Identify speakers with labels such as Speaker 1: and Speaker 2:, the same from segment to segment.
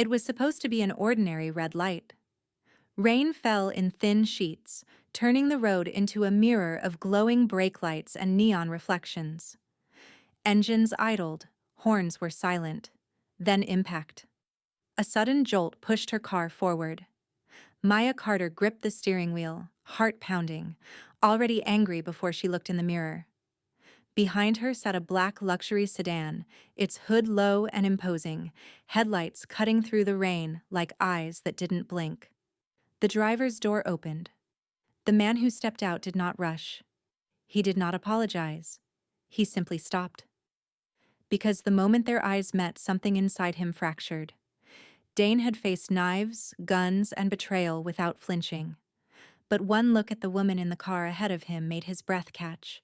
Speaker 1: It was supposed to be an ordinary red light. Rain fell in thin sheets, turning the road into a mirror of glowing brake lights and neon reflections. Engines idled, horns were silent. Then impact. A sudden jolt pushed her car forward. Maya Carter gripped the steering wheel, heart pounding, already angry before she looked in the mirror. Behind her sat a black luxury sedan, its hood low and imposing, headlights cutting through the rain like eyes that didn't blink. The driver's door opened. The man who stepped out did not rush. He did not apologize. He simply stopped. Because the moment their eyes met, something inside him fractured. Dane had faced knives, guns, and betrayal without flinching. But one look at the woman in the car ahead of him made his breath catch,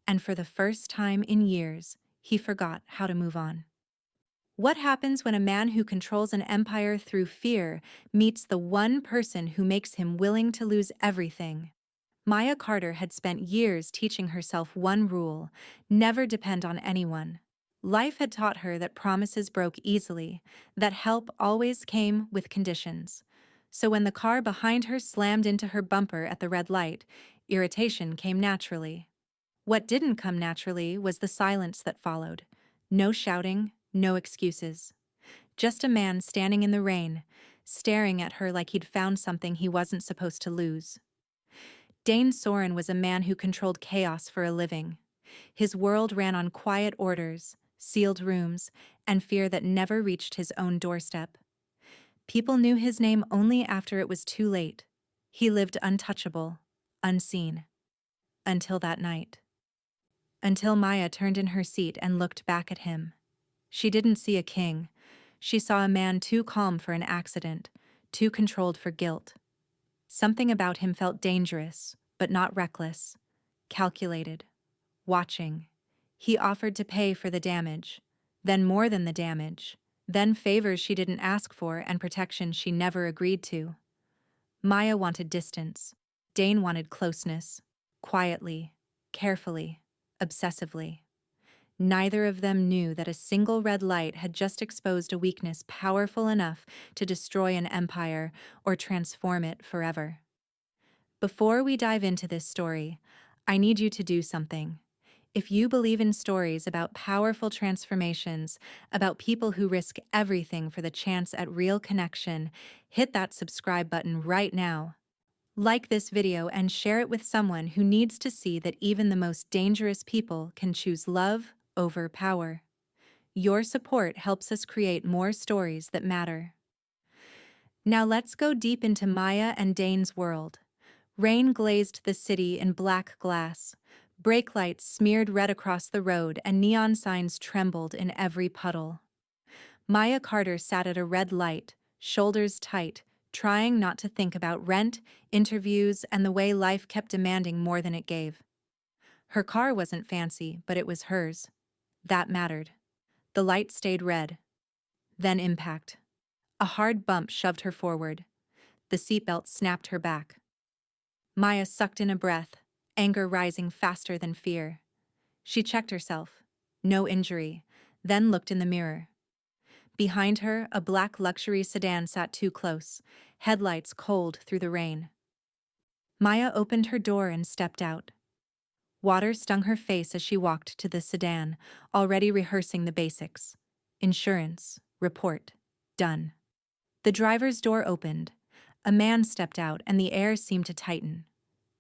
Speaker 1: and for the first time in years, he forgot how to move on. What happens when a man who controls an empire through fear meets the one person who makes him willing to lose everything? Maya Carter had spent years teaching herself one rule: never depend on anyone. Life had taught her that promises broke easily, that help always came with conditions. So when the car behind her slammed into her bumper at the red light, irritation came naturally. What didn't come naturally was the silence that followed. No shouting, no excuses. Just a man standing in the rain, staring at her like he'd found something he wasn't supposed to lose. Dane Soren was a man who controlled chaos for a living. His world ran on quiet orders, sealed rooms, and fear that never reached his own doorstep. People knew his name only after it was too late. He lived untouchable, unseen. Until that night. Until Maya turned in her seat and looked back at him. She didn't see a king. She saw a man too calm for an accident, too controlled for guilt. Something about him felt dangerous, but not reckless. Calculated. Watching. He offered to pay for the damage. Then more than the damage. Then favors she didn't ask for and protection she never agreed to. Maya wanted distance. Dane wanted closeness. Quietly. Carefully. Obsessively. Neither of them knew that a single red light had just exposed a weakness powerful enough to destroy an empire or transform it forever. Before we dive into this story, I need you to do something. If you believe in stories about powerful transformations, about people who risk everything for the chance at real connection, hit that subscribe button right now. Like this video and share it with someone who needs to see that even the most dangerous people can choose love over power. Your support helps us create more stories that matter. Now let's go deep into Maya and Dane's world. Rain glazed the city in black glass. Brake lights smeared red across the road and neon signs trembled in every puddle. Maya Carter sat at a red light, shoulders tight, trying not to think about rent, interviews, and the way life kept demanding more than it gave. Her car wasn't fancy, but it was hers. That mattered. The light stayed red. Then impact. A hard bump shoved her forward. The seatbelt snapped her back. Maya sucked in a breath, anger rising faster than fear. She checked herself. No injury. Then looked in the mirror. Behind her, a black luxury sedan sat too close, headlights cold through the rain. Maya opened her door and stepped out. Water stung her face as she walked to the sedan, already rehearsing the basics. Insurance, report, done. The driver's door opened. A man stepped out and the air seemed to tighten.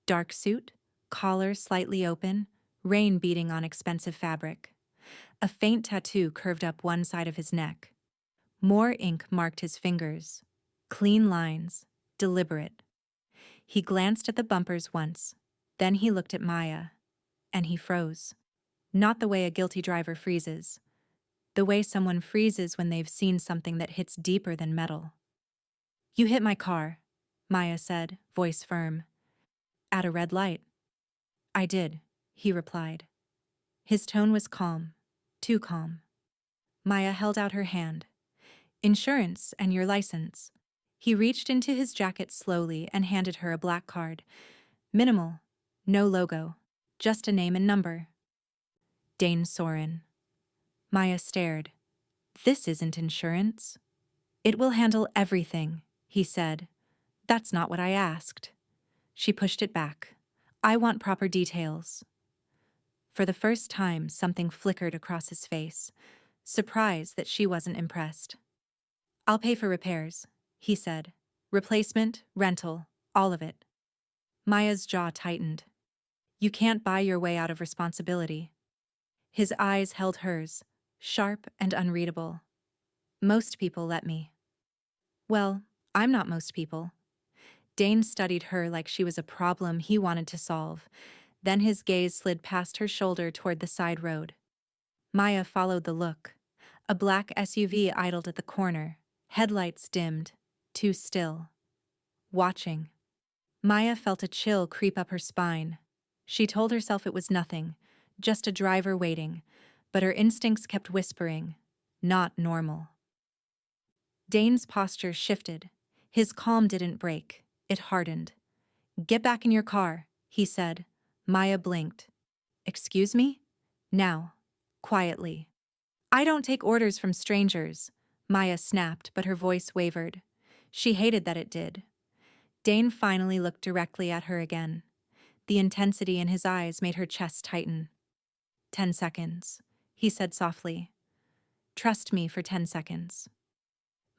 Speaker 1: Dark suit, collar slightly open, rain beating on expensive fabric. A faint tattoo curved up one side of his neck. More ink marked his fingers. Clean lines, deliberate. He glanced at the bumpers once. Then he looked at Maya. And he froze. Not the way a guilty driver freezes. The way someone freezes when they've seen something that hits deeper than metal. "You hit my car," Maya said, voice firm. "At a red light." "I did," he replied. His tone was calm. Too calm. Maya held out her hand. "Insurance and your license." He reached into his jacket slowly and handed her a black card. Minimal. No logo. Just a name and number. Dane Soren. Maya stared. "This isn't insurance." It will handle everything, he said. That's not what I asked. She pushed it back. I want proper details. For the first time, something flickered across his face, surprise that she wasn't impressed. I'll pay for repairs, he said. Replacement, rental, all of it. Maya's jaw tightened. You can't buy your way out of responsibility. His eyes held hers, sharp and unreadable. Most people let me. Well, I'm not most people. Dane studied her like she was a problem he wanted to solve. Then his gaze slid past her shoulder toward the side road. Maya followed the look. A black SUV idled at the corner, headlights dimmed, too still. Watching. Maya felt a chill creep up her spine. She told herself it was nothing, just a driver waiting, but her instincts kept whispering, not normal. Dane's posture shifted. His calm didn't break. It hardened. Get back in your car, he said. Maya blinked. Excuse me? Now. Quietly. I don't take orders from strangers, Maya snapped, but her voice wavered. She hated that it did. Dane finally looked directly at her again. The intensity in his eyes made her chest tighten. 10 seconds, he said softly. Trust me for 10 seconds.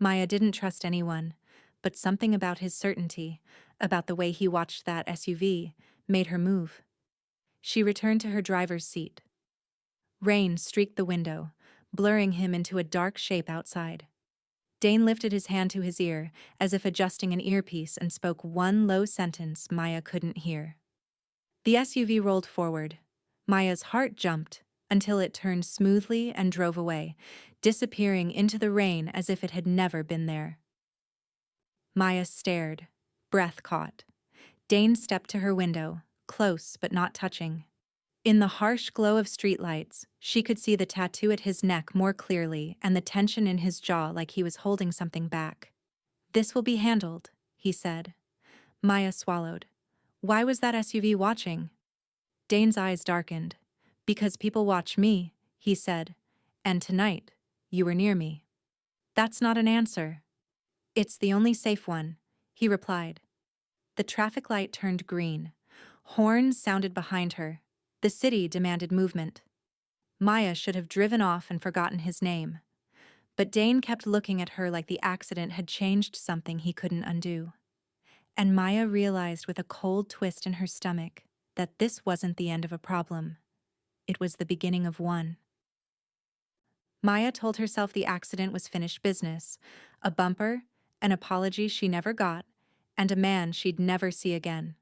Speaker 1: Maya didn't trust anyone, but something about his certainty, about the way he watched that SUV, made her move. She returned to her driver's seat. Rain streaked the window, blurring him into a dark shape outside. Dane lifted his hand to his ear, as if adjusting an earpiece, and spoke one low sentence Maya couldn't hear. The SUV rolled forward. Maya's heart jumped until it turned smoothly and drove away, disappearing into the rain as if it had never been there. Maya stared, breath caught. Dane stepped to her window, close but not touching. In the harsh glow of streetlights, she could see the tattoo at his neck more clearly and the tension in his jaw like he was holding something back. This will be handled, he said. Maya swallowed. Why was that SUV watching? Dane's eyes darkened. Because people watch me, he said. And tonight, you were near me. That's not an answer. It's the only safe one, he replied. The traffic light turned green. Horns sounded behind her. The city demanded movement. Maya should have driven off and forgotten his name. But Dane kept looking at her like the accident had changed something he couldn't undo. And Maya realized with a cold twist in her stomach that this wasn't the end of a problem. It was the beginning of one. Maya told herself the accident was finished business, a bumper, an apology she never got, and a man she'd never see again.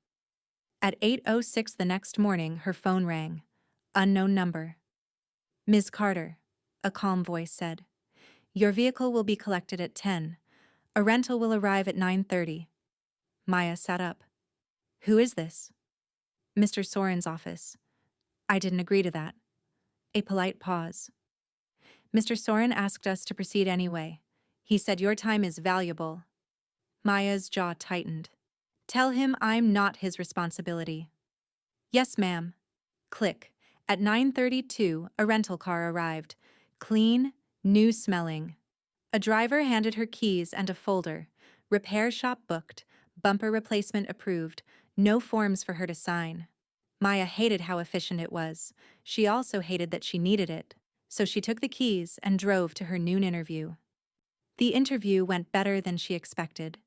Speaker 1: At 8:06 the next morning, her phone rang. Unknown number. Ms. Carter, a calm voice said. Your vehicle will be collected at 10. A rental will arrive at 9:30. Maya sat up. Who is this? Mr. Soren's office. I didn't agree to that. A polite pause. Mr. Soren asked us to proceed anyway. He said your time is valuable. Maya's jaw tightened. Tell him I'm not his responsibility. Yes, ma'am. Click. At 9:32, a rental car arrived. Clean, new-smelling. A driver handed her keys and a folder. Repair shop booked. Bumper replacement approved. No forms for her to sign. Maya hated how efficient it was. She also hated that she needed it. So she took the keys and drove to her noon interview. The interview went better than she expected.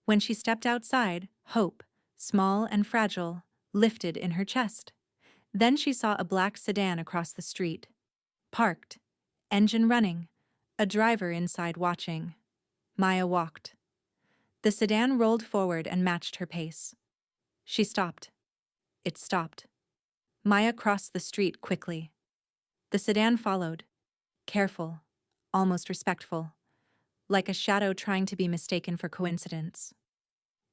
Speaker 1: When she stepped outside, hope, small and fragile, lifted in her chest. Then she saw a black sedan across the street. Parked. Engine running. A driver inside watching. Maya walked. The sedan rolled forward and matched her pace. She stopped. It stopped. Maya crossed the street quickly. The sedan followed. Careful. Almost respectful. Like a shadow trying to be mistaken for coincidence.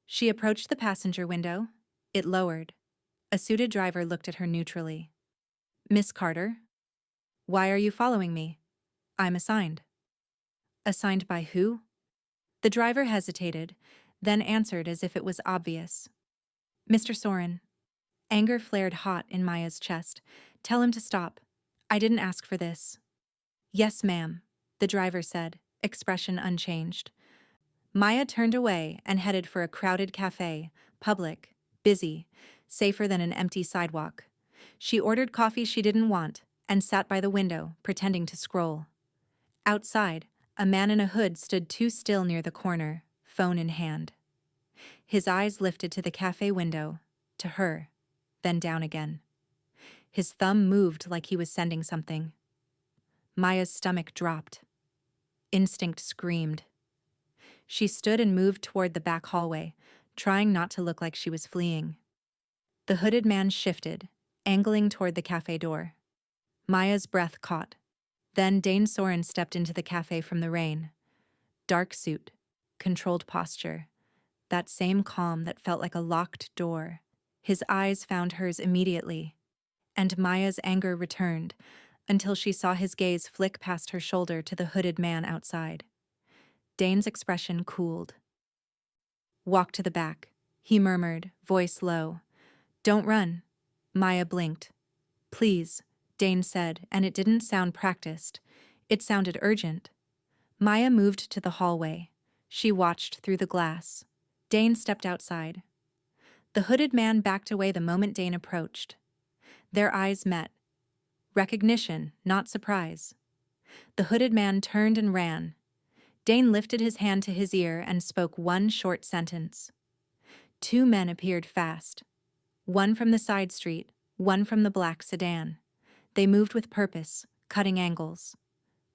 Speaker 1: She approached the passenger window. It lowered. A suited driver looked at her neutrally. Miss Carter? Why are you following me? I'm assigned. Assigned by who? The driver hesitated, then answered as if it was obvious. Mr. Soren. Anger flared hot in Maya's chest. Tell him to stop. I didn't ask for this. Yes, ma'am, the driver said, expression unchanged. Maya turned away and headed for a crowded cafe, public, busy, safer than an empty sidewalk. She ordered coffee she didn't want and sat by the window, pretending to scroll. Outside, a man in a hood stood too still near the corner, phone in hand. His eyes lifted to the cafe window, to her, then down again. His thumb moved like he was sending something. Maya's stomach dropped. Instinct screamed. She stood and moved toward the back hallway, trying not to look like she was fleeing. The hooded man shifted, angling toward the cafe door. Maya's breath caught. Then Dane Soren stepped into the cafe from the rain. Dark suit, controlled posture, that same calm that felt like a locked door. His eyes found hers immediately, and Maya's anger returned until she saw his gaze flick past her shoulder to the hooded man outside. Dane's expression cooled. "Walk to the back," he murmured, voice low. "Don't run." Maya blinked. "Please," Dane said, and it didn't sound practiced. It sounded urgent. Maya moved to the hallway. She watched through the glass. Dane stepped outside. The hooded man backed away the moment Dane approached. Their eyes met. Recognition, not surprise. The hooded man turned and ran. Dane lifted his hand to his ear and spoke one short sentence. Two men appeared fast. One from the side street, one from the black sedan. They moved with purpose, cutting angles.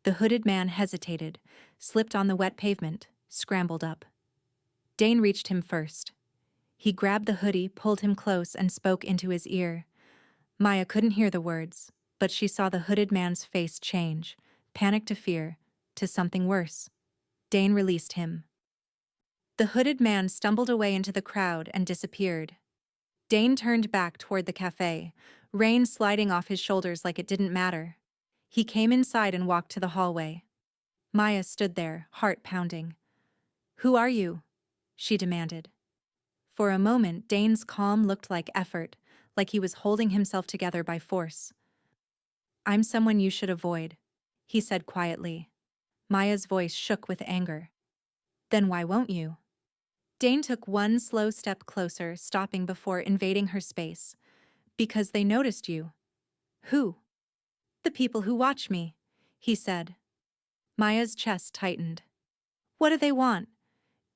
Speaker 1: The hooded man hesitated, slipped on the wet pavement, scrambled up. Dane reached him first. He grabbed the hoodie, pulled him close, and spoke into his ear. Maya couldn't hear the words, but she saw the hooded man's face change, panic to fear, to something worse. Dane released him. The hooded man stumbled away into the crowd and disappeared. Dane turned back toward the cafe, rain sliding off his shoulders like it didn't matter. He came inside and walked to the hallway. Maya stood there, heart pounding. "Who are you?" she demanded. For a moment, Dane's calm looked like effort, like he was holding himself together by force. "I'm someone you should avoid," he said quietly. Maya's voice shook with anger. "Then why won't you?" Dane took one slow step closer, stopping before invading her space. "Because they noticed you." "Who?" "The people who watch me," he said. Maya's chest tightened. "What do they want?"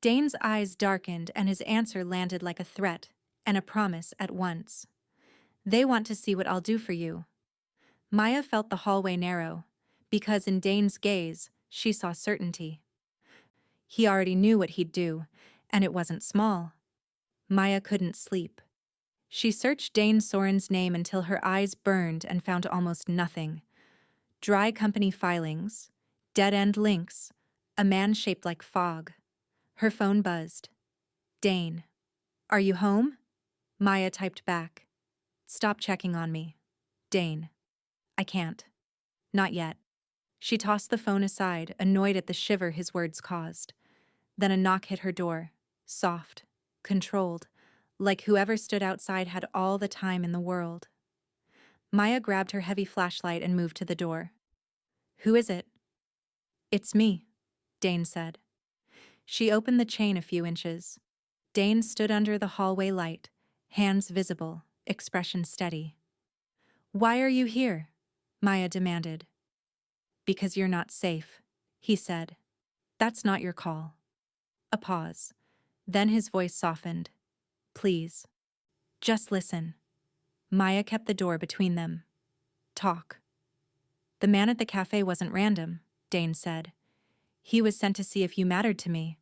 Speaker 1: Dane's eyes darkened and his answer landed like a threat and a promise at once. "They want to see what I'll do for you." Maya felt the hallway narrow, because in Dane's gaze, she saw certainty. He already knew what he'd do, and it wasn't small. Maya couldn't sleep. She searched Dane Soren's name until her eyes burned and found almost nothing. Dry company filings, dead-end links, a man shaped like fog. Her phone buzzed. "Dane. Are you home?" Maya typed back. "Stop checking on me. Dane. I can't. Not yet." She tossed the phone aside, annoyed at the shiver his words caused. Then a knock hit her door, soft, controlled, like whoever stood outside had all the time in the world. Maya grabbed her heavy flashlight and moved to the door. "Who is it?" "It's me," Dane said. She opened the chain a few inches. Dane stood under the hallway light, hands visible, expression steady. "Why are you here?" Maya demanded. "Because you're not safe," he said. "That's not your call." A pause. Then his voice softened. "Please. Just listen." Maya kept the door between them. "Talk." "The man at the cafe wasn't random," Dane said. "He was sent to see if you mattered to me."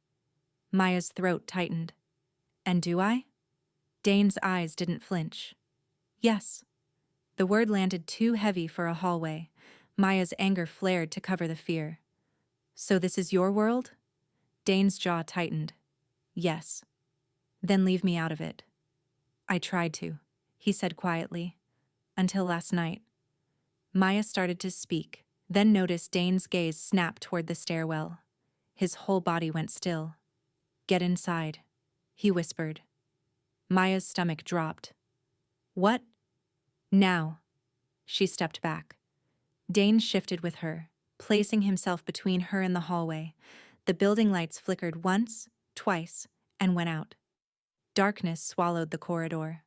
Speaker 1: Maya's throat tightened. "And do I?" Dane's eyes didn't flinch. "Yes." The word landed too heavy for a hallway. Maya's anger flared to cover the fear. "So this is your world?" Dane's jaw tightened. "Yes." "Then leave me out of it." "I tried to," he said quietly. "Until last night." Maya started to speak, then noticed Dane's gaze snap toward the stairwell. His whole body went still. "Get inside," he whispered. Maya's stomach dropped. "What?" "Now." She stepped back. Dane shifted with her, placing himself between her and the hallway. The building lights flickered once, twice, and went out. Darkness swallowed the corridor.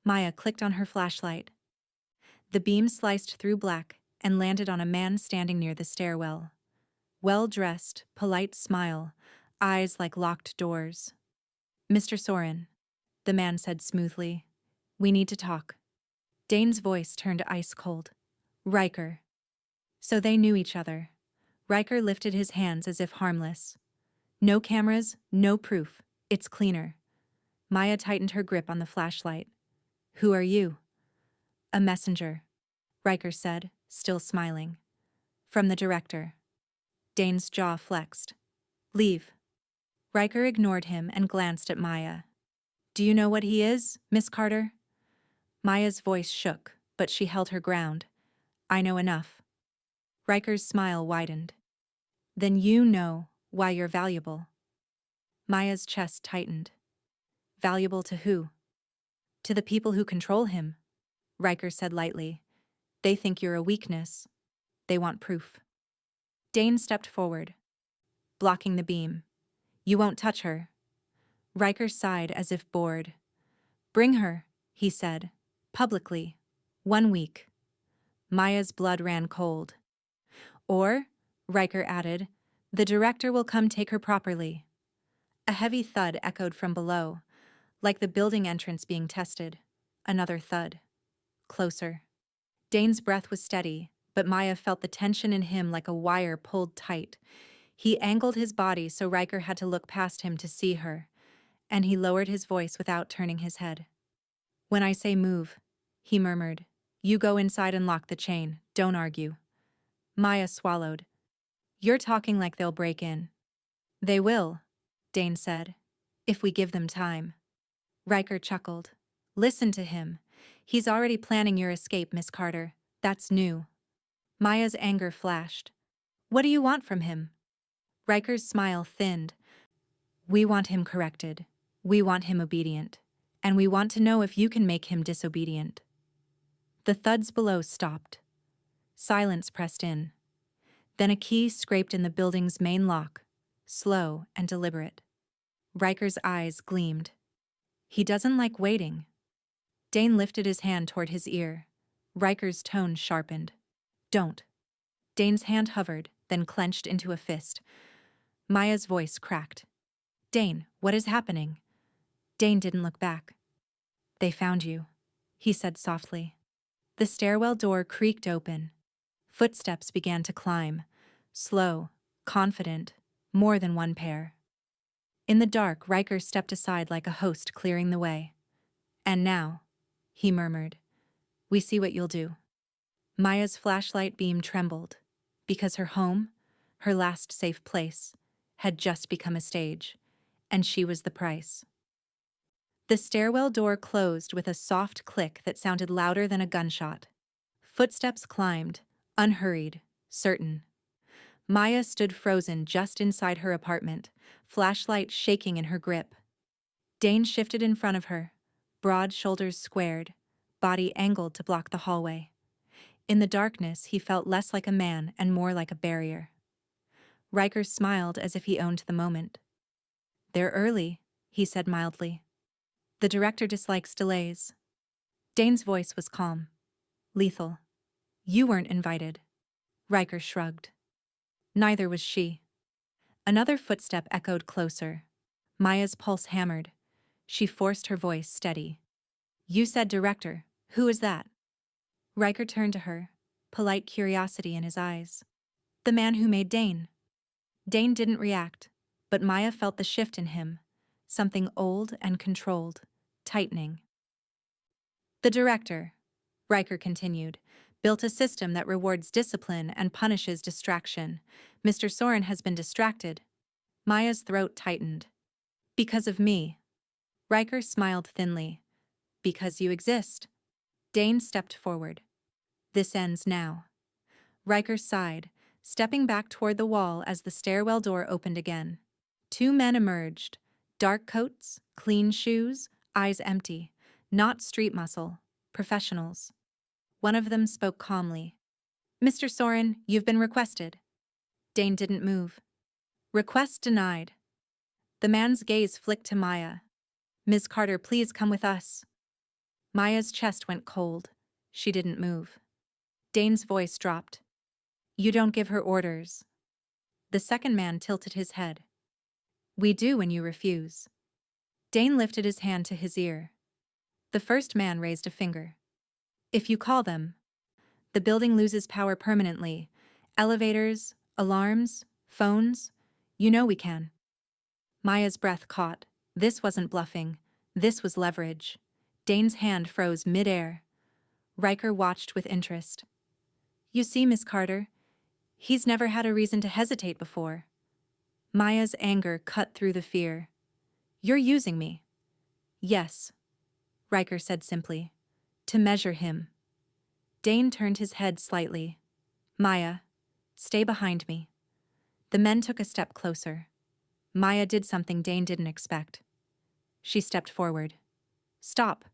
Speaker 1: Maya clicked on her flashlight. The beam sliced through black and landed on a man standing near the stairwell. Well-dressed, polite smile, eyes like locked doors. "Mr. Soren," the man said smoothly. "We need to talk." Dane's voice turned ice cold. "Riker." So they knew each other. Riker lifted his hands as if harmless. "No cameras, no proof. It's cleaner." Maya tightened her grip on the flashlight. "Who are you?" "A messenger," Riker said, still smiling. "From the director." Dane's jaw flexed. "Leave." Riker ignored him and glanced at Maya. "Do you know what he is, Miss Carter?" Maya's voice shook, but she held her ground. "I know enough." Riker's smile widened. "Then you know why you're valuable." Maya's chest tightened. "Valuable to who?" "To the people who control him," Riker said lightly. "They think you're a weakness. They want proof." Dane stepped forward, blocking the beam. "You won't touch her." Riker sighed as if bored. "Bring her," he said, publicly. 1 week. Maya's blood ran cold. "Or," Riker added, "the director will come take her properly." A heavy thud echoed from below, like the building entrance being tested. Another thud. Closer. Dane's breath was steady, but Maya felt the tension in him like a wire pulled tight. He angled his body so Riker had to look past him to see her, and he lowered his voice without turning his head. "When I say move," he murmured, "you go inside and lock the chain. Don't argue." Maya swallowed. "You're talking like they'll break in." "They will," Dane said, "if we give them time." Riker chuckled. "Listen to him. He's already planning your escape, Miss Carter. That's new." Maya's anger flashed. "What do you want from him?" Riker's smile thinned. "We want him corrected. We want him obedient. And we want to know if you can make him disobedient." The thuds below stopped. Silence pressed in. Then a key scraped in the building's main lock, slow and deliberate. Riker's eyes gleamed. "He doesn't like waiting." Dane lifted his hand toward his ear. Riker's tone sharpened. "Don't." Dane's hand hovered, then clenched into a fist. Maya's voice cracked. "Dane, what is happening?" Dane didn't look back. "They found you," he said softly. The stairwell door creaked open. Footsteps began to climb, slow, confident, more than one pair. In the dark, Riker stepped aside like a host clearing the way. "And now," he murmured, "we see what you'll do." Maya's flashlight beam trembled, because her home, her last safe place, had just become a stage, and she was the price. The stairwell door closed with a soft click that sounded louder than a gunshot. Footsteps climbed, unhurried, certain. Maya stood frozen just inside her apartment, flashlight shaking in her grip. Dane shifted in front of her, broad shoulders squared, body angled to block the hallway. In the darkness, he felt less like a man and more like a barrier. Riker smiled as if he owned the moment. "They're early," he said mildly. "The director dislikes delays." Dane's voice was calm. "Lethal. You weren't invited." Riker shrugged. Neither was she. Another footstep echoed closer. Maya's pulse hammered. She forced her voice steady. "You said director. Who is that?" Riker turned to her, polite curiosity in his eyes. "The man who made Dane." Dane didn't react, but Maya felt the shift in him, something old and controlled, tightening. "The director," Riker continued, "built a system that rewards discipline and punishes distraction. Mr. Soren has been distracted." Maya's throat tightened. "Because of me." Riker smiled thinly. "Because you exist." Dane stepped forward. "This ends now." Riker sighed, stepping back toward the wall as the stairwell door opened again. 2 men emerged, dark coats, clean shoes, eyes empty, not street muscle, professionals. One of them spoke calmly. "Mr. Soren, you've been requested." Dane didn't move. Request denied. The man's gaze flicked to Maya. Ms. Carter, please come with us. Maya's chest went cold. She didn't move. Dane's voice dropped. You don't give her orders. The second man tilted his head. We do when you refuse. Dane lifted his hand to his ear. The first man raised a finger. If you call them, the building loses power permanently. Elevators, alarms, phones. You know we can. Maya's breath caught. This wasn't bluffing. This was leverage. Dane's hand froze mid-air. Riker watched with interest. You see, Miss Carter, he's never had a reason to hesitate before. Maya's anger cut through the fear. You're using me. Yes, Riker said simply. To measure him. Dane turned his head slightly. Maya, stay behind me. The men took a step closer. Maya did something Dane didn't expect. She stepped forward. Stop,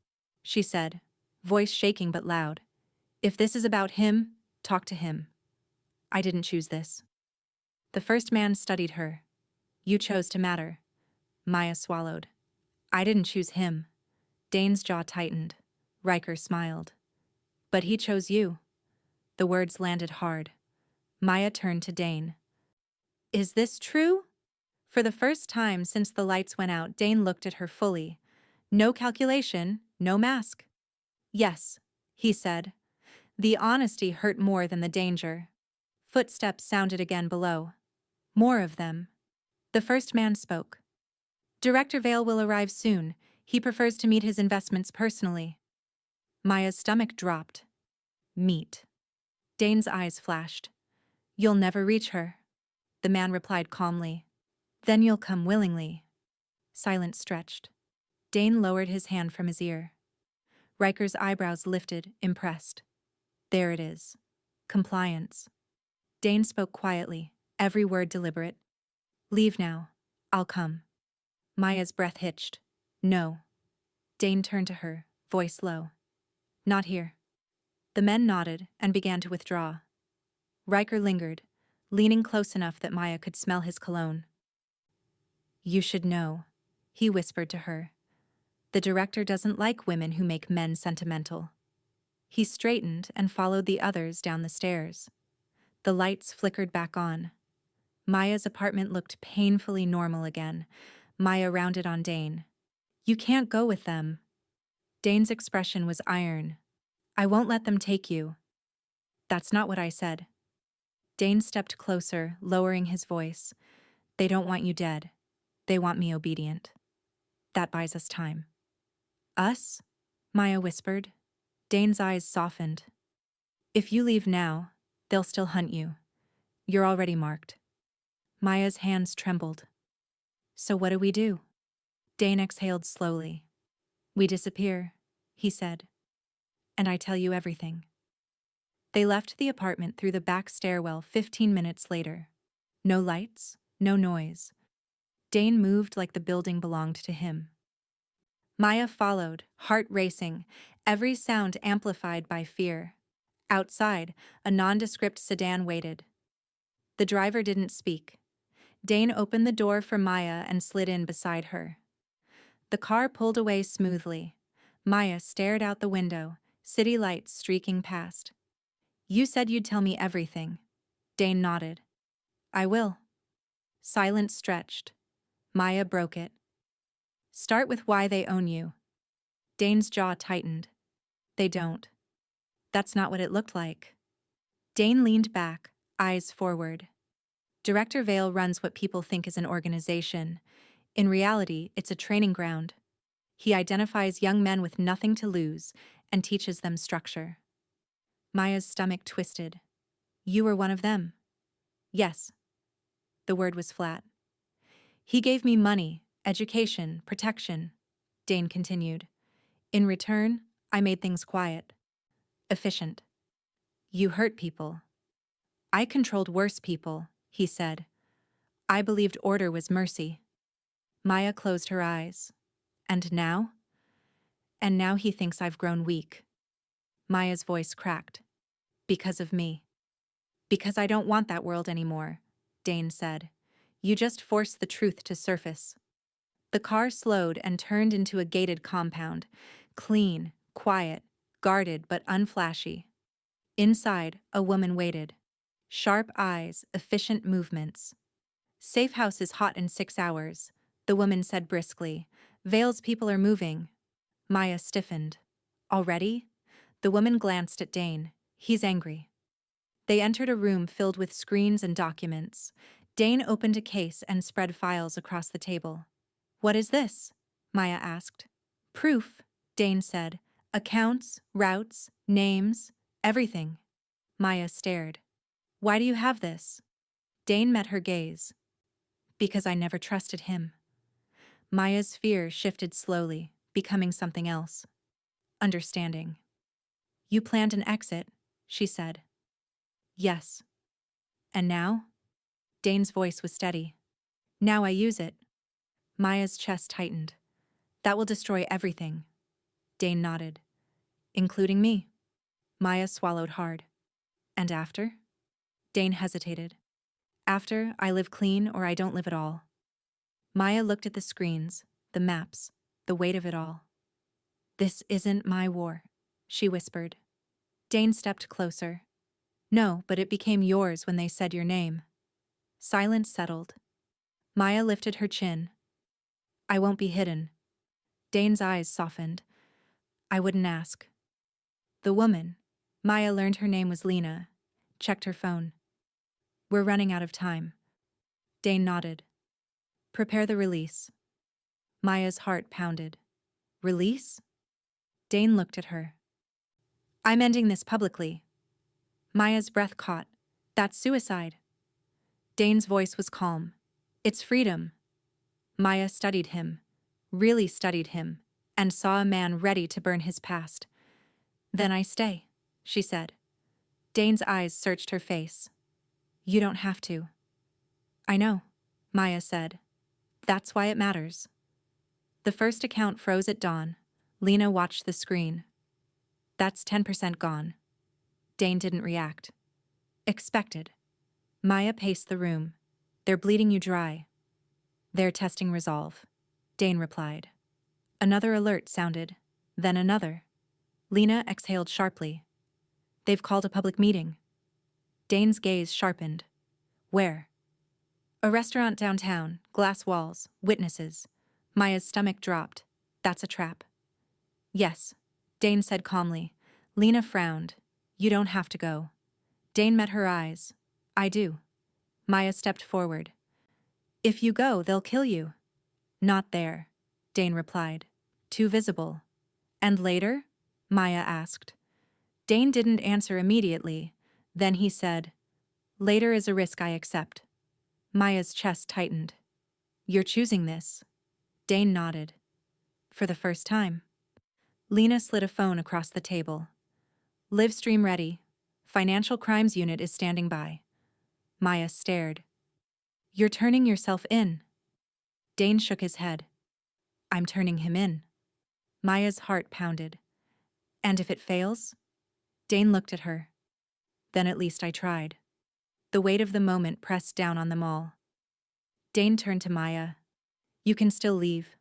Speaker 1: she said, voice shaking but loud. If this is about him, talk to him. I didn't choose this. The first man studied her. You chose to matter. Maya swallowed. I didn't choose him. Dane's jaw tightened. Riker smiled. But he chose you. The words landed hard. Maya turned to Dane. Is this true? For the first time since the lights went out, Dane looked at her fully. No calculation, no mask. Yes, he said. The honesty hurt more than the danger. Footsteps sounded again below. More of them. The first man spoke. Director Vale will arrive soon. He prefers to meet his investments personally. Maya's stomach dropped. Meet. Dane's eyes flashed. You'll never reach her. The man replied calmly. Then you'll come willingly. Silence stretched. Dane lowered his hand from his ear. Riker's eyebrows lifted, impressed. There it is. Compliance. Dane spoke quietly, every word deliberate. Leave now. I'll come. Maya's breath hitched. No. Dane turned to her, voice low. Not here. The men nodded and began to withdraw. Riker lingered, leaning close enough that Maya could smell his cologne. You should know, he whispered to her. The director doesn't like women who make men sentimental. He straightened and followed the others down the stairs. The lights flickered back on. Maya's apartment looked painfully normal again. Maya rounded on Dane. You can't go with them. Dane's expression was iron. I won't let them take you. That's not what I said. Dane stepped closer, lowering his voice. They don't want you dead. They want me obedient. That buys us time. Us? Maya whispered. Dane's eyes softened. If you leave now, they'll still hunt you. You're already marked. Maya's hands trembled. So what do we do? Dane exhaled slowly. We disappear, he said. And I tell you everything. They left the apartment through the back stairwell 15 minutes later. No lights, no noise. Dane moved like the building belonged to him. Maya followed, heart racing, every sound amplified by fear. Outside, a nondescript sedan waited. The driver didn't speak. Dane opened the door for Maya and slid in beside her. The car pulled away smoothly. Maya stared out the window, city lights streaking past. You said you'd tell me everything. Dane nodded. I will. Silence stretched. Maya broke it. Start with why they own you. Dane's jaw tightened. They don't. That's not what it looked like. Dane leaned back, eyes forward. Director Vale runs what people think is an organization. In reality, it's a training ground. He identifies young men with nothing to lose and teaches them structure. Maya's stomach twisted. You were one of them. Yes. The word was flat. He gave me money, education, protection, Dane continued. In return, I made things quiet. Efficient. You hurt people. I controlled worse people, he said. I believed order was mercy. Maya closed her eyes. And now? And now he thinks I've grown weak. Maya's voice cracked. Because of me. Because I don't want that world anymore, Dane said. You just forced the truth to surface. The car slowed and turned into a gated compound. Clean, quiet, guarded but unflashy. Inside, a woman waited. Sharp eyes, efficient movements. Safe house is hot in 6 hours, the woman said briskly. Vale's people are moving. Maya stiffened. Already? The woman glanced at Dane. He's angry. They entered a room filled with screens and documents. Dane opened a case and spread files across the table. What is this? Maya asked. Proof, Dane said. Accounts, routes, names, everything. Maya stared. Why do you have this? Dane met her gaze. Because I never trusted him. Maya's fear shifted slowly, becoming something else. Understanding. You planned an exit, she said. Yes. And now? Dane's voice was steady. Now I use it. Maya's chest tightened. That will destroy everything. Dane nodded. Including me. Maya swallowed hard. And after? Dane hesitated. After, I live clean or I don't live at all. Maya looked at the screens, the maps, the weight of it all. This isn't my war, she whispered. Dane stepped closer. No, but it became yours when they said your name. Silence settled. Maya lifted her chin. I won't be hidden. Dane's eyes softened. I wouldn't ask. The woman, Maya learned her name was Lena, checked her phone. We're running out of time. Dane nodded. Prepare the release. Maya's heart pounded. Release? Dane looked at her. I'm ending this publicly. Maya's breath caught. That's suicide. Dane's voice was calm. It's freedom. Maya studied him, really studied him, and saw a man ready to burn his past. Then I stay, she said. Dane's eyes searched her face. You don't have to. I know, Maya said. That's why it matters. The first account froze at dawn. Lena watched the screen. That's 10% gone. Dane didn't react. Expected. Maya paced the room. They're bleeding you dry. They're testing resolve. Dane replied. Another alert sounded. Then another. Lena exhaled sharply. They've called a public meeting. Dane's gaze sharpened. Where? A restaurant downtown, glass walls, witnesses. Maya's stomach dropped. That's a trap. Yes, Dane said calmly. Lena frowned. You don't have to go. Dane met her eyes. I do. Maya stepped forward. If you go, they'll kill you. Not there, Dane replied. Too visible. And later? Maya asked. Dane didn't answer immediately. Then he said, later is a risk I accept. Maya's chest tightened. You're choosing this? Dane nodded. For the first time. Lena slid a phone across the table. Livestream ready. Financial Crimes Unit is standing by. Maya stared. You're turning yourself in. Dane shook his head. I'm turning him in. Maya's heart pounded. And if it fails? Dane looked at her. Then at least I tried. The weight of the moment pressed down on them all. Dane turned to Maya. You can still leave.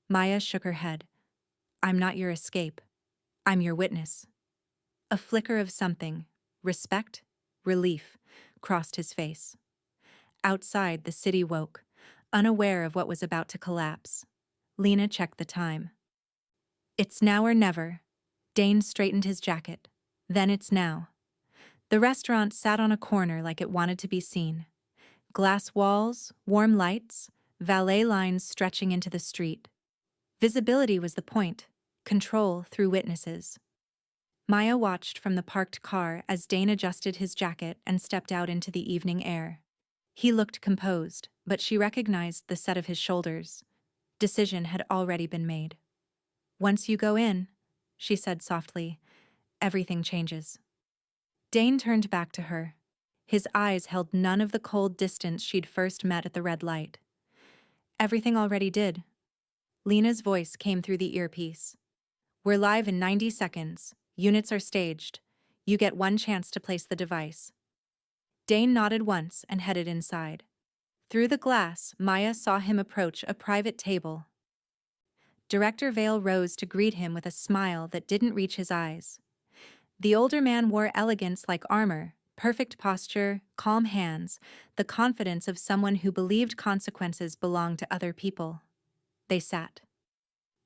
Speaker 1: Maya shook her head. I'm not your escape. I'm your witness. A flicker of something, respect, relief, crossed his face. Outside, the city woke, unaware of what was about to collapse. Lena checked the time. It's now or never. Dane straightened his jacket. Then it's now. The restaurant sat on a corner like it wanted to be seen. Glass walls, warm lights, valet lines stretching into the street. Visibility was the point, control through witnesses. Maya watched from the parked car as Dane adjusted his jacket and stepped out into the evening air. He looked composed, but she recognized the set of his shoulders. Decision had already been made. Once you go in, she said softly, everything changes. Dane turned back to her. His eyes held none of the cold distance she'd first met at the red light. Everything already did. Lena's voice came through the earpiece. We're live in 90 seconds. Units are staged. You get one chance to place the device. Dane nodded once and headed inside. Through the glass, Maya saw him approach a private table. Director Vale rose to greet him with a smile that didn't reach his eyes. The older man wore elegance like armor, perfect posture, calm hands, the confidence of someone who believed consequences belonged to other people. They sat.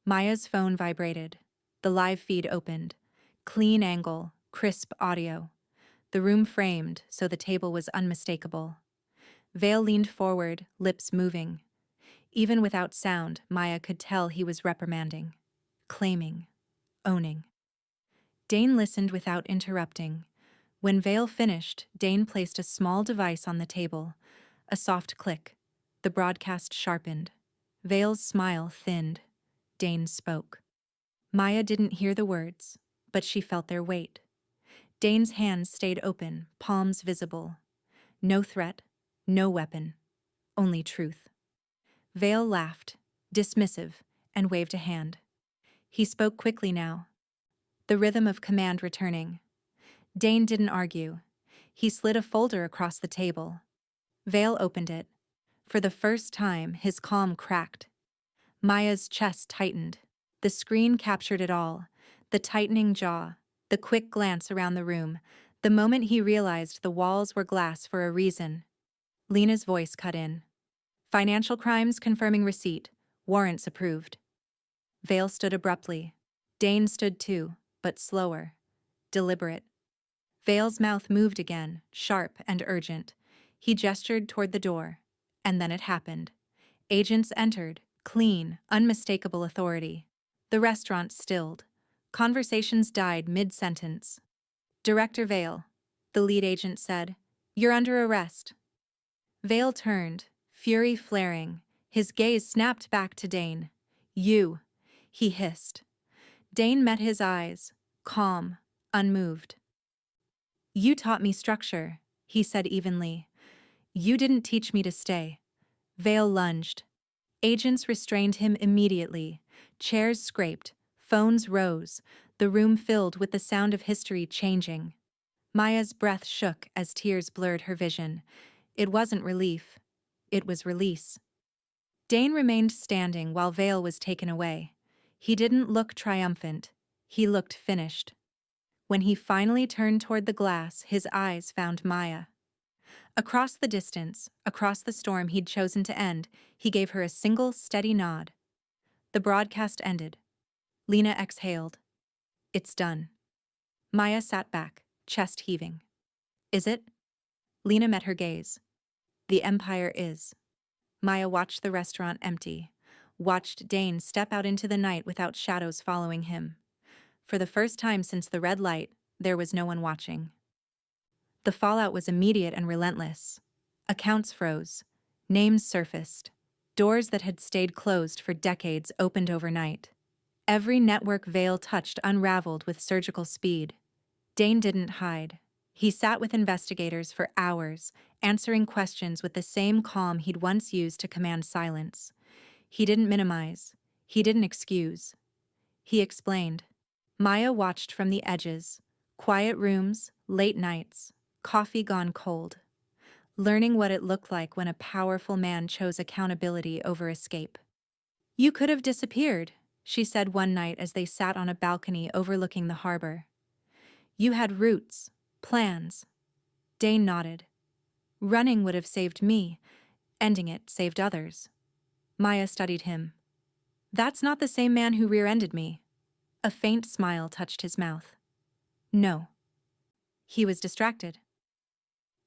Speaker 1: Maya's phone vibrated. The live feed opened. Clean angle, crisp audio. The room framed so the table was unmistakable. Vale leaned forward, lips moving. Even without sound, Maya could tell he was reprimanding, claiming, owning. Dane listened without interrupting. When Vale finished, Dane placed a small device on the table. A soft click. The broadcast sharpened. Vale's smile thinned. Dane spoke. Maya didn't hear the words, but she felt their weight. Dane's hands stayed open, palms visible. No threat, no weapon, only truth. Vale laughed, dismissive, and waved a hand. He spoke quickly now, the rhythm of command returning. Dane didn't argue. He slid a folder across the table. Vale opened it. For the first time, his calm cracked. Maya's chest tightened. The screen captured it all. The tightening jaw, the quick glance around the room, the moment he realized the walls were glass for a reason. Lena's voice cut in. Financial crimes confirming receipt. Warrants approved. Vale stood abruptly. Dane stood too, but slower. Deliberate. Vale's mouth moved again, sharp and urgent. He gestured toward the door. And then it happened. Agents entered, clean, unmistakable authority. The restaurant stilled. Conversations died mid-sentence. Director Vale, the lead agent said, "You're under arrest." Vale turned, fury flaring. His gaze snapped back to Dane. "You," he hissed. Dane met his eyes, calm, unmoved. "You taught me structure," he said evenly. "You didn't teach me to stay." Vale lunged. Agents restrained him immediately. Chairs scraped, phones rose, the room filled with the sound of history changing. Maya's breath shook as tears blurred her vision. It wasn't relief. It was release. Dane remained standing while Vale was taken away. He didn't look triumphant. He looked finished. When he finally turned toward the glass, his eyes found Maya. Across the distance, across the storm he'd chosen to end, he gave her a single, steady nod. The broadcast ended. Lena exhaled. "It's done." Maya sat back, chest heaving. "Is it?" Lena met her gaze. "The Empire is." Maya watched the restaurant empty, watched Dane step out into the night without shadows following him. For the first time since the red light, there was no one watching. The fallout was immediate and relentless. Accounts froze. Names surfaced. Doors that had stayed closed for decades opened overnight. Every network Vale touched unraveled with surgical speed. Dane didn't hide. He sat with investigators for hours, answering questions with the same calm he'd once used to command silence. He didn't minimize. He didn't excuse. He explained. Maya watched from the edges. Quiet rooms, late nights, coffee gone cold. Learning what it looked like when a powerful man chose accountability over escape. "You could have disappeared," she said one night as they sat on a balcony overlooking the harbor. "You had roots, plans." Dane nodded. "Running would have saved me. Ending it saved others." Maya studied him. "That's not the same man who rear-ended me." A faint smile touched his mouth. "No." He was distracted.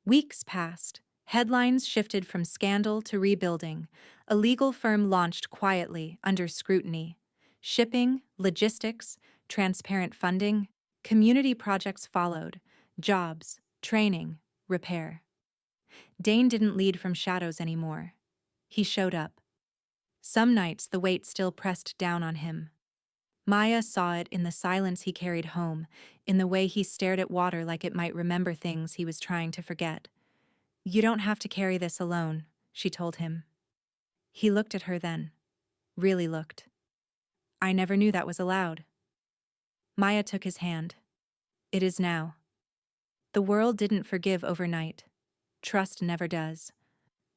Speaker 1: Weeks passed. Headlines shifted from scandal to rebuilding. A legal firm launched quietly under scrutiny. Shipping, logistics, transparent funding, community projects followed. Jobs, training, repair. Dane didn't lead from shadows anymore. He showed up. Some nights the weight still pressed down on him. Maya saw it in the silence he carried home, in the way he stared at water like it might remember things he was trying to forget. "You don't have to carry this alone," she told him. He looked at her then. Really looked. "I never knew that was allowed." Maya took his hand. "It is now." The world didn't forgive overnight. Trust never does.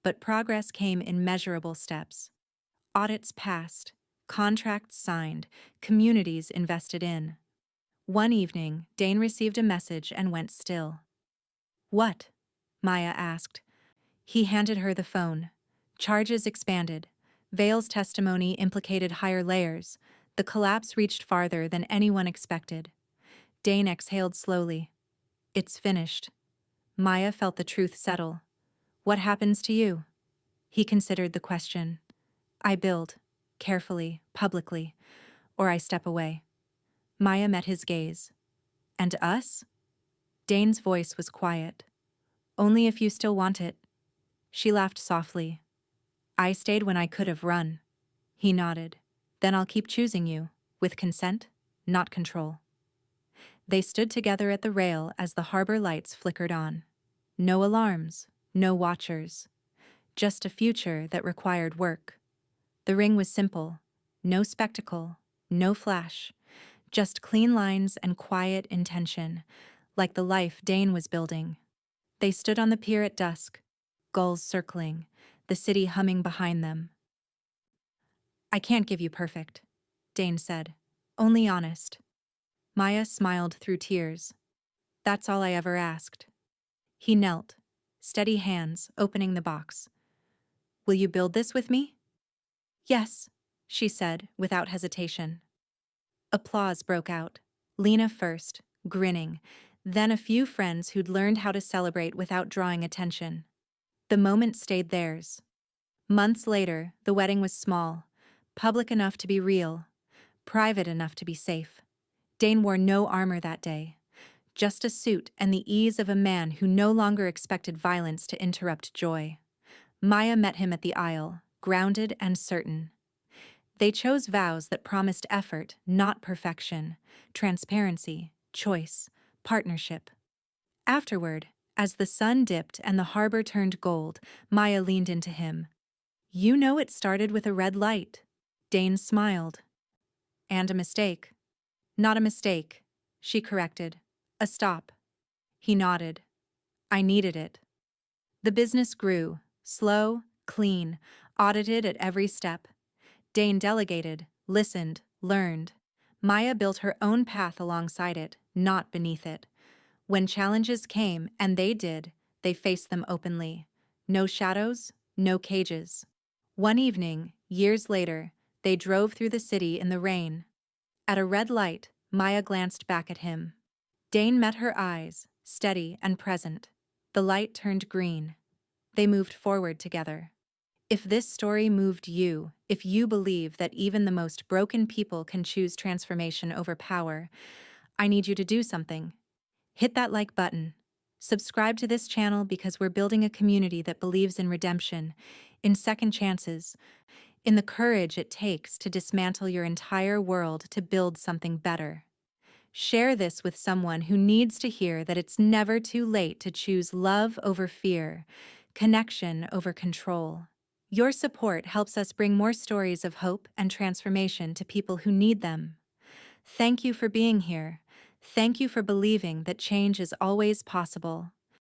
Speaker 1: but progress came in measurable steps. Audits passed, contracts signed, communities invested in. One evening, Dane received a message and went still. "What?" Maya asked. He handed her the phone. Charges expanded. Vale's testimony implicated higher layers. The collapse reached farther than anyone expected. Dane exhaled slowly. "It's finished." Maya felt the truth settle. "What happens to you?" He considered the question. "I build, carefully, publicly, or I step away." Maya met his gaze. "And us?" Dane's voice was quiet. "Only if you still want it." She laughed softly. "I stayed when I could have run." He nodded. "Then I'll keep choosing you, with consent, not control." They stood together at the rail as the harbor lights flickered on. No alarms, no watchers. Just a future that required work. The ring was simple. No spectacle, no flash. Just clean lines and quiet intention, like the life Dane was building. They stood on the pier at dusk, gulls circling, the city humming behind them. "I can't give you perfect," Dane said. "Only honest." Maya smiled through tears. "That's all I ever asked." He knelt, steady hands opening the box. "Will you build this with me?" "Yes," she said without hesitation. Applause broke out. Lena first, grinning, then a few friends who'd learned how to celebrate without drawing attention. The moment stayed theirs. Months later, the wedding was small, public enough to be real, private enough to be safe. Dane wore no armor that day, just a suit and the ease of a man who no longer expected violence to interrupt joy. Maya met him at the aisle, grounded and certain. They chose vows that promised effort, not perfection, transparency, choice, partnership. Afterward, as the sun dipped and the harbor turned gold, Maya leaned into him. "You know it started with a red light." Dane smiled. "And a mistake." "Not a mistake," she corrected. "A stop." He nodded. "I needed it." The business grew, slow, clean, audited at every step. Dane delegated, listened, learned. Maya built her own path alongside it, not beneath it. When challenges came, and they did, they faced them openly. No shadows, no cages. One evening, years later, they drove through the city in the rain. At a red light, Maya glanced back at him. Dane met her eyes, steady and present. The light turned green. They moved forward together. If this story moved you, if you believe that even the most broken people can choose transformation over power, I need you to do something. Hit that like button. Subscribe to this channel because we're building a community that believes in redemption, in second chances, in the courage it takes to dismantle your entire world to build something better. Share this with someone who needs to hear that it's never too late to choose love over fear, connection over control. Your support helps us bring more stories of hope and transformation to people who need them. Thank you for being here. Thank you for believing that change is always possible.